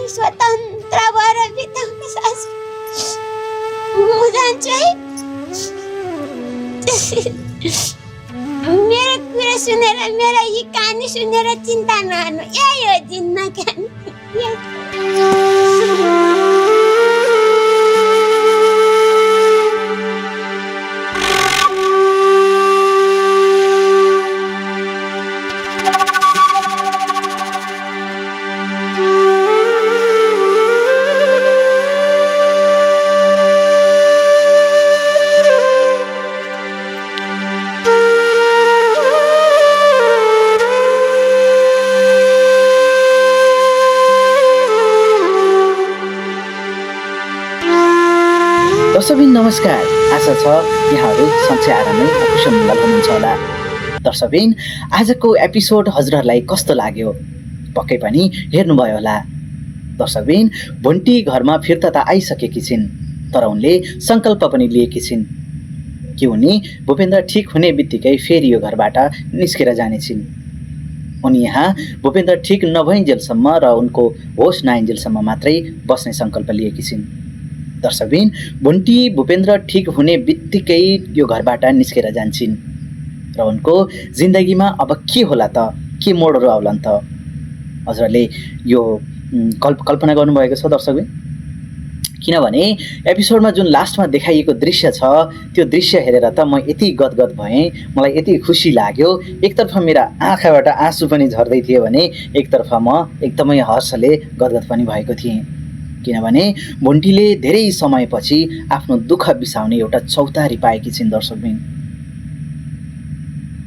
पनि स्वतन्त्र भएर बिताउने सास म जान्छु है। मेरो कुरा सुनेर, मेरो यी कहानी सुनेर चिन्ता नगर्नु, यही हो जिन्दगी। दर्शकबिन नमस्कार, आशा छ यहाँहरू सन्चै आरामै कुशल मंगल हुनुहुन्छ होला। दर्शकबिन आजको एपिसोड हजुरहरूलाई कस्तो लाग्यो पक्कै पनि हेर्नुभयो होला। दर्शकबिन भुन्टी घरमा फिर्ता त आइसकेकी छिन्, तर उनले सङ्कल्प पनि लिएकी छिन् कि उनी भूपेन्द्र ठिक हुने बित्तिकै फेरि यो घरबाट निस्केर जानेछिन्। उनी यहाँ भूपेन्द्र ठिक नभइन्जेलसम्म र उनको होस नआइन्जेलसम्म मात्रै बस्ने सङ्कल्प लिएकी छिन्। दर्शकबिन भुन्टी भूपेन्द्र ठिक हुने बित्तिकै यो घरबाट निस्केर जान्छन् र उनको जिन्दगीमा अब के होला त, के मोडहरू आउलान् त, हजुरहरूले यो कल्पना गर्नुभएको छ दर्शकबिन? किनभने एपिसोडमा जुन लास्टमा देखाइएको दृश्य छ त्यो दृश्य हेरेर त म यति गदगद भएँ, मलाई यति खुसी लाग्यो। एकतर्फ मेरा आँखाबाट आँसु पनि झर्दै थिए भने एकतर्फ म एकदमै हर्षले गदगद पनि भएको थिएँ। किनभने भुन्टीले धेरै समयपछि आफ्नो दुःख बिसाउने एउटा चौतारी पाएकी छिन् दर्शकबिन।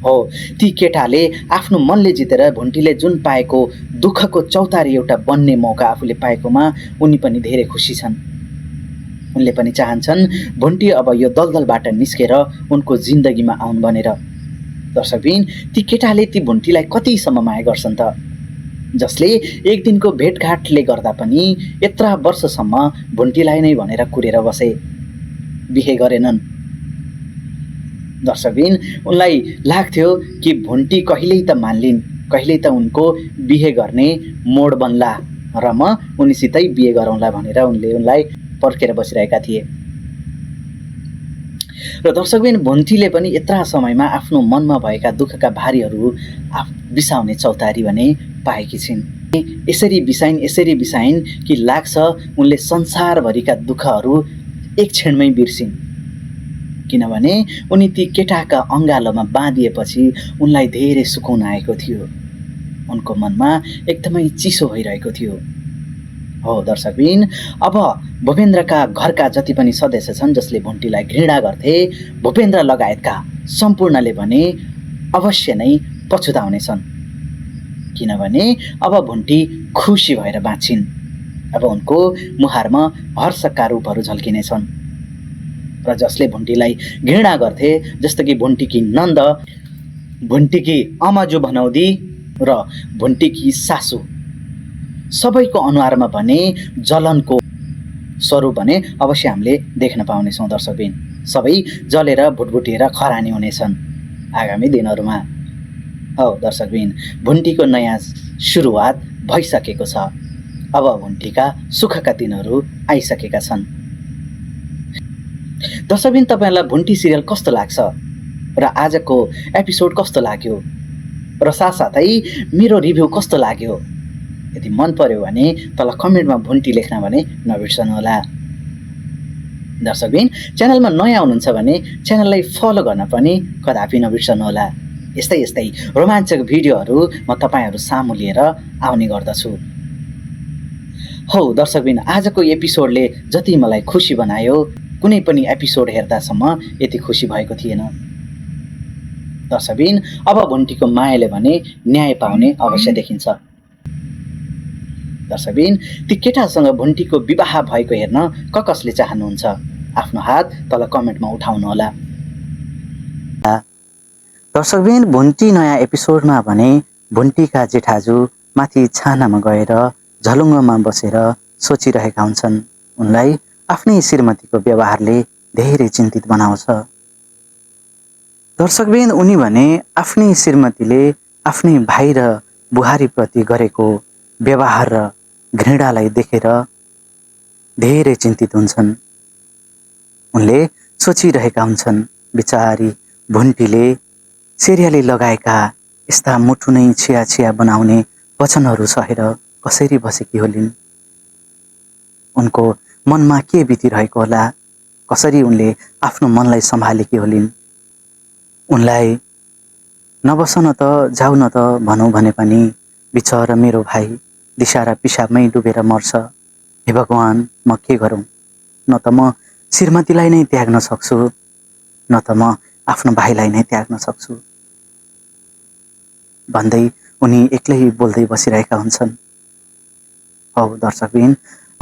हो, ती केटाले आफ्नो मनले जितेर भुन्टीले जुन पाएको दुःखको चौतारी एउटा बन्ने मौका आफूले पाएकोमा उनी पनि धेरै खुसी छन्। उनले पनि चाहन्छन् भुन्टी अब यो दलदलबाट निस्केर उनको जिन्दगीमा आउन् भनेर। दर्शकबिन ती केटाले ती भुन्टीलाई कतिसम्म माया गर्छन् त, जसले एक दिनको भेटघाटले गर्दा पनि यत्रा वर्षसम्म भुन्टीलाई नै भनेर कुरेर बसे, बिहे गरेनन्। दर्शकबिन उनलाई लाग्थ्यो कि भुन्टी कहिल्यै त मान्लिन्, कहिल्यै त उनको बिहे गर्ने मोड बन्ला र म उनीसितै बिहे गरौँला भनेर उनले उनलाई पर्खेर बसिरहेका थिए। र दर्शकबिन भुन्टीले पनि यत्रा समयमा आफ्नो मनमा भएका दुःखका भारीहरू बिसाउने चौतारी भने पाएकी छिन्। यसरी बिसाइन् कि लाग्छ उनले संसारभरिका दुःखहरू एक क्षणमै बिर्सिन्। किनभने उनी ती केटाका अङ्गालोमा बाँधिएपछि उनलाई धेरै सुकुन आएको थियो, उनको मनमा एकदमै चिसो भइरहेको थियो। हो दर्शकबिन, अब भूपेन्द्रका घरका जति पनि सदस्य छन् जसले भुन्टीलाई घृणा गर्थे, भूपेन्द्र लगायतका सम्पूर्णले भने अवश्य नै पछुताउनेछन्। किनभने अब भुन्टी खुसी भएर बाँच्छिन्, अब उनको मुहारमा हर्षका रूपहरू झल्किनेछन्। र जसले भुन्टीलाई घृणा गर्थे, जस्तो कि भुन्टीकी नन्द, भुन्टीकी अमाजु भनौदी र भुन्टीकी सासू, सबैको अनुहारमा भने जलनको स्वरूप भने अवश्य हामीले देख्न पाउनेछौँ दर्शकबिन। सबै जलेर भुटभुटिएर खरानी हुनेछन् आगामी दिनहरूमा। हो दर्शकबिन, भुन्टीको नयाँ सुरुवात भइसकेको छ। अब भुन्टीका सुखका दिनहरू आइसकेका छन्। दर्शकबिन तपाईँलाई भुन्टी सिरियल कस्तो लाग्छ र आजको एपिसोड कस्तो लाग्यो र साथसाथै मेरो रिभ्यू कस्तो लाग्यो? यदि मन पर्यो भने तल कमेन्टमा भुन्टी लेख्न भने नबिर्सनु होला। दर्शकबिन च्यानलमा नयाँ हुनुहुन्छ भने च्यानललाई फलो गर्न पनि कदापि नबिर्सनु होला। यस्तै रोमाञ्चक भिडियोहरू म तपाईँहरू सामु लिएर आउने गर्दछु। हो दर्शकबिन, आजको एपिसोडले जति मलाई खुसी बनायो कुनै पनि एपिसोड हेर्दासम्म यति खुसी भएको थिएन। दर्शकबिन अब भुन्टीको मायाले भने न्याय पाउने अवश्य देखिन्छ। दर्शकबिन ती केटासँग भुन्टीको विवाह भएको हेर्न कसले चाहनुहुन्छ? आफ्नो हात तल कमेन्टमा उठाउनु होला। दर्शकबिन भुन्टी नयाँ एपिसोडमा भने भुन्टीका जेठाजु माथि छानामा गएर झलुङ्गोमा बसेर सोचिरहेका हुन्छन्। उनलाई आफ्नै श्रीमतीको व्यवहारले धेरै चिन्तित बनाउँछ। दर्शकबिन उनी भने आफ्नै श्रीमतीले आफ्नै भाइ र बुहारीप्रति गरेको व्यवहार र घृणालाई देखेर धेरै चिन्तित हुन्छन्। उनले सोचिरहेका हुन्छन्, बिचारी भुन्टीले सेरियाले लगाएका यस्ता मुटु नै छिया छिया बनाउने वचनहरू सहेर कसरी बसेकी होलिन्। उनको मनमा के बितिरहेको होला, कसरी उनले आफ्नो मनलाई सम्हालेकी होलिन्। उनलाई नबस न त जाऊ न त भनौँ भने पनि बिचरा मेरो भाइ दिशा र पिसाबमै डुबेर मर्छ। हे भगवान्, म के गरौँ? न त म श्रीमतीलाई नै त्याग्न सक्छु, न त म आफ्नो भाइलाई नै त्याग्न सक्छु भन्दै उनी एक्लै बोल्दै बसिरहेका हुन्छन्। हौ दर्शकबिन,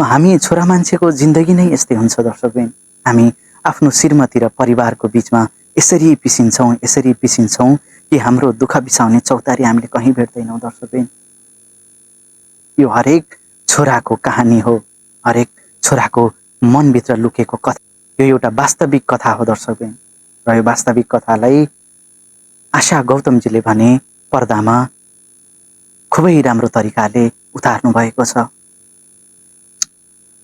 हामी छोरा मान्छेको जिन्दगी नै यस्तै हुन्छ दर्शकबिन। हामी आफ्नो श्रीमती र परिवारको बीचमा यसरी पिसिन्छौँ कि हाम्रो दुःख बिसाउने चौतारी हामीले कहीँ भेट्दैनौँ दर्शकबिन। यो हरेक छोराको कहानी हो, हरेक छोराको मनभित्र लुकेको कथा। यो एउटा वास्तविक कथा हो दर्शकबिन। र यो वास्तविक कथालाई आशा गौतमजीले भने पर्दामा खुबै राम्रो तरिकाले उतार्नु भएको छ।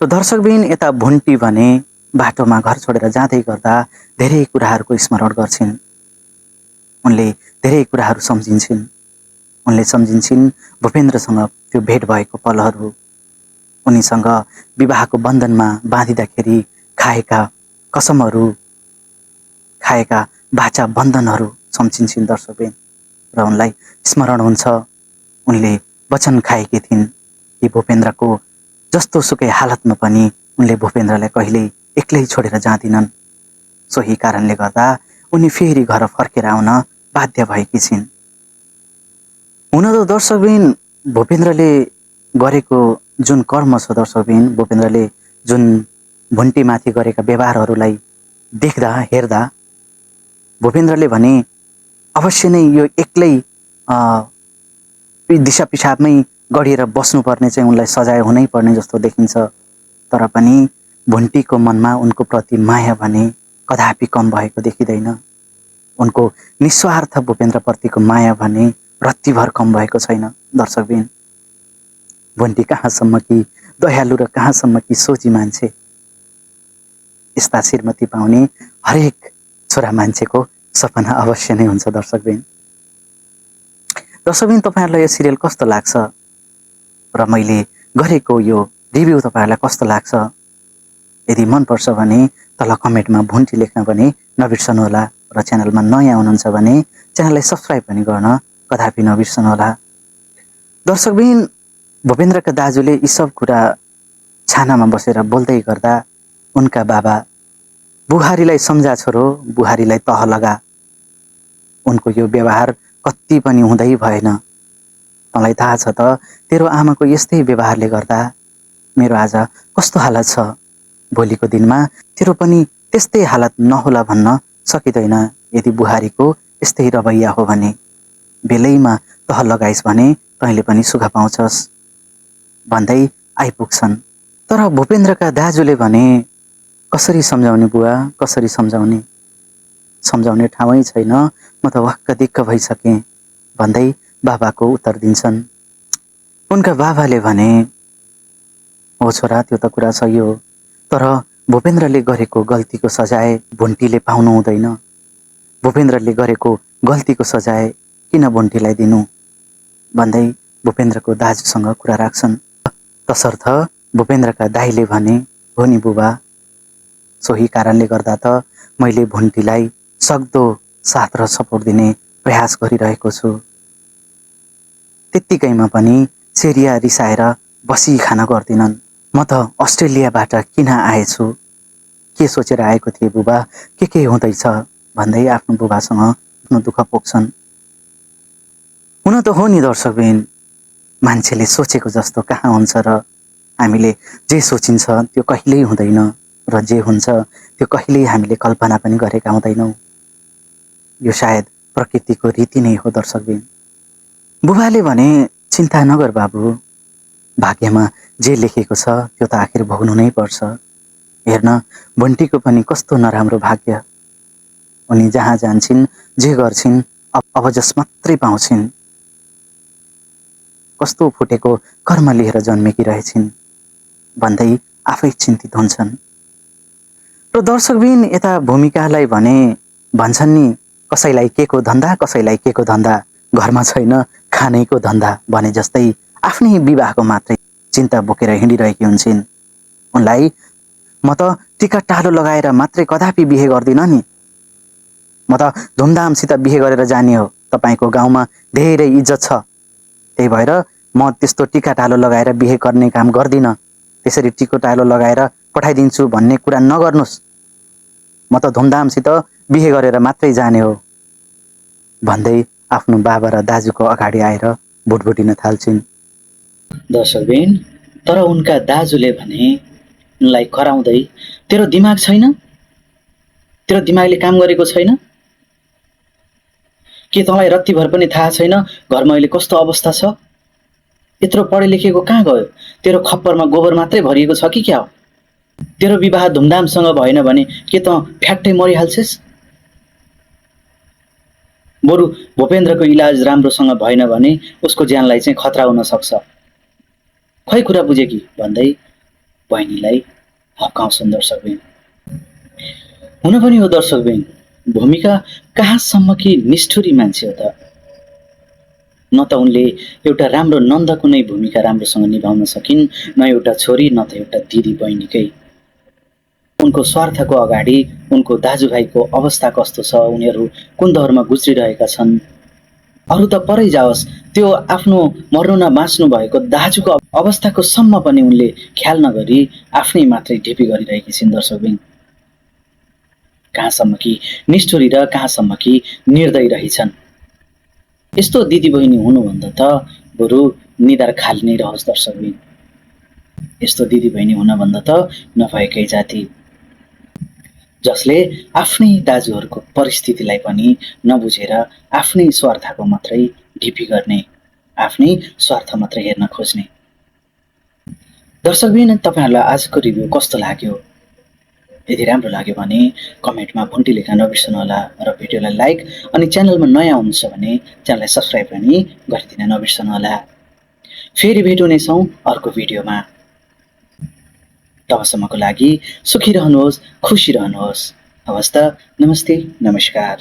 र दर्शकबिन, यता भुन्टी भने बाटोमा घर छोडेर जाँदै गर्दा धेरै कुराहरूको स्मरण गर्छिन्। उनले धेरै कुराहरू सम्झिन्छन्। उनले सम्झिन्छन् भूपेन्द्रसँग त्यो भेट भएको पलहरू, उनीसँग विवाहको बन्धनमा बाँधिँदाखेरि खाएका कसमहरू, खाएका बाचा बन्धनहरू सम्झिन्छन् दर्शकबिन। र उनलाई स्मरण हुन्छ, उनले वचन खाएकी थिइन् कि भूपेन्द्रको जस्तो सुकै हालतमा पनि उनले भूपेन्द्रलाई कहिल्यै एक्लै छोडेर जाँदिनन्। सोही कारणले गर्दा उनी फेरि घर फर्केर आउन बाध्य भएकी छिन्। हुन त दर्शकबिन, भूपेन्द्रले गरेको जुन कर्म छ दर्शकबिन, भूपेन्द्रले जुन भुन्टीमाथि गरेका व्यवहारहरूलाई देख्दा हेर्दा भूपेन्द्रले भने अवश्य नै यो एक्लै दिशा पिसाबमै गडिएर बस्नुपर्ने चाहिँ उनलाई सजाय हुनै पर्ने जस्तो देखिन्छ। तर पनि भुन्टीको मनमा उनको प्रति माया भने कदापि कम भएको देखिँदैन। उनको निस्वार्थ भूपेन्द्रप्रतिको माया भने रत्तिभर कम भएको छैन दर्शकबिन। भुन्टी कहाँसम्म कि दयालु र कहाँसम्म कि सोची मान्छे। यस्ता श्रीमती पाउने हरेक छोरा मान्छेको सपना अवश्य नै हुन्छ दर्शकबिन। दर्शकबिन, तपाईँहरूलाई यो सिरियल कस्तो लाग्छ र मैले गरेको यो रिभ्यू तपाईँहरूलाई कस्तो लाग्छ? यदि मनपर्छ भने तल कमेन्टमा भुन्टी लेख्न पनि नबिर्सनुहोला। र च्यानलमा नयाँ हुनुहुन्छ भने च्यानललाई सब्सक्राइब पनि गर्न कदापि नबिर्सनुहोला। दर्शकबिन, भूपेन्द्रका दाजुले यी सब कुरा छानामा बसेर बोल्दै गर्दा उनका बाबा, बुहारीलाई सम्झा छोरो, बुहारीलाई तह लगा, उनको यो व्यवहार कति पनि हुँदै भएन। तँलाई थाहा छ त तेरो आमाको यस्तै व्यवहारले गर्दा मेरो आज कस्तो हालत छ। भोलिको दिनमा तेरो पनि त्यस्तै हालत नहोला भन्न सकिँदैन। यदि बुहारीको यस्तै रवैया हो भने बेलैमा तह लगाइस् भने तैँले पनि सुख पाउँछस् भन्दै आइपुग्छन्। तर भूपेन्द्रका दाजुले भने कसरी सम्झाउने बुवा, कसरी सम्झाउने, सम्झाउने ठाउँै छैन, म त वाक्क दिक्क भइसकेँ भन्दै बाबाको उत्तर दिन्छन्। उनका बाबाले भने, हो छोरा, त्यो त कुरा सही हो, तर भूपेन्द्रले गरेको गल्तीको सजाय भुन्टीले पाउनु हुँदैन। भूपेन्द्रले गरेको गल्तीको सजाय किन भुन्टीलाई दिनु भन्दै भूपेन्द्रको दाजुसँग कुरा राख्छन्। तसर्थ भूपेन्द्रका दाइले भने, हो नि बुबा, सोही कारणले गर्दा त मैले भुन्टीलाई सक्दो साथ र सपोर्ट दिने प्रयास गरिरहेको छु। त्यत्तिकैमा पनि सेरिया रिसाएर बसी खान गर्दिनन्। म त अस्ट्रेलियाबाट किन आएछु, के सोचेर आएको थिएँ बुबा, के हुँदैछ भन्दै आफ्नो बुबासँग आफ्नो दुःख पोख्छन्। हुन त हो नि दर्शकबिन, मान्छेले सोचेको जस्तो कहाँ हुन्छ र हामीले जे सोचिन्छ त्यो कहिल्यै हुँदैन र जे हुन्छ त्यो कहिल्यै हामीले कल्पना पनि गरेका हुँदैनौँ। यो सायद प्रकृतिको रीति नै हो दर्शकबिन। बुबाले भने, चिन्ता नगर बाबु, भाग्यमा जे लेखेको छ त्यो त आखिर भोग्नु नै पर्छ। हेर्न भुन्टीको पनि कस्तो नराम्रो भाग्य। उनी जहाँ जान्छन्, जे गर्छिन्, अब जस मात्रै पाउँछिन्। कस्तो फुटेको कर्म लिएर जन्मेकी रहेछिन् भन्दै आफै चिन्तित हुन्छन्। र दर्शकबिन यता भूमिकालाई भने भन्छन् नि, कसैलाई के को धन्दा, कसैलाई के को धन्दा, घरमा छैन खानेको धन्दा भने जस्तै आफ्नै विवाहको मात्रै चिन्ता बोकेर हिँडिरहेकी हुन्छन्। उनलाई म त टिका टालो लगाएर मात्रै कदापि बिहे गर्दिनँ नि, म त धुमधामसित बिहे गरेर जाने हो, तपाईँको गाउँमा धेरै इज्जत छ, त्यही भएर म त्यस्तो टिका टालो लगाएर बिहे गर्ने काम गर्दिनँ, त्यसरी टिको टालो लगाएर पठाइदिन्छु भन्ने कुरा नगर्नुहोस्, म त धुमधामसित बिहे गरेर मात्रै जाने हो भन्दै आफ्नो बाबा र दाजुको अगाडि आएर भुटभुटिन थाल्छिन्। दर्शकबिन, तर उनका दाजुले भने उनलाई कराउँदै, तेरो दिमाग छैन, तेरो दिमागले काम गरेको छैन, के तँलाई रत्तिभर पनि थाहा छैन घरमा अहिले कस्तो अवस्था छ, यत्रो पढे लेखेको कहाँ गयो, तेरो खप्परमा गोबर मात्रै भरिएको छ कि क्या हो, तेरो विवाह धुमधामसँग भएन भने के त फ्याट्टै मरिहाल्छेस्, बरु भूपेन्द्रको इलाज राम्रोसँग भएन भने उसको ज्यानलाई चाहिँ खतरा हुन सक्छ, खै कुरा बुझे कि भन्दै बहिनीलाई हप्काउँछन् दर्शकबिन। हुन पनि हो दर्शकबिन, भूमिका कहाँसम्म कि निष्ठुरी मान्छे हो त, न त उनले एउटा राम्रो नन्दको नै भूमिका राम्रोसँग निभाउन सकिन्, न एउटा छोरी न त एउटा दिदी बहिनीकै। उनको स्वार्थको अगाडि उनको दाजुभाइको अवस्था कस्तो छ, उनीहरू कुन दौरमा गुज्रिरहेका छन्, अरू त परै जाओस्, त्यो आफ्नो मर्नु न बाँच्नु भएको दाजुको अवस्थाको सम्म पनि उनले ख्याल नगरी आफ्नै मात्रै ढिपी गरिरहेकी छिन् दर्शकबिन। कहाँसम्म कि निष्ठुरी र कहाँसम्म कि निर्दयी रहेछन्। यस्तो दिदी बहिनी हुनुभन्दा त बरु निधार खाली नै रहोस् दर्शकबिन। यस्तो दिदी बहिनी हुनभन्दा त नभएकै जाति, जसले आफ्नै दाजुहरूको परिस्थितिलाई पनि नबुझेर आफ्नै स्वार्थको मात्रै ढिपी गर्ने, आफ्नै स्वार्थ मात्रै हेर्न खोज्ने। दर्शकबिन, तपाईँहरूलाई आजको रिभ्यू कस्तो लाग्यो? यदि राम्रो लाग्यो भने कमेन्टमा भुन्टी लेख्न नबिर्सनुहोला र भिडियोलाई लाइक अनि च्यानलमा नयाँ हुनुहुन्छ भने च्यानललाई सब्सक्राइब पनि गरिदिन नबिर्सनुहोला। फेरि भेट हुनेछौँ अर्को भिडियोमा। तबसम्मको लागि सुखी रहनुहोस्, खुसी रहनुहोस्। हवस् त, नमस्ते, नमस्कार।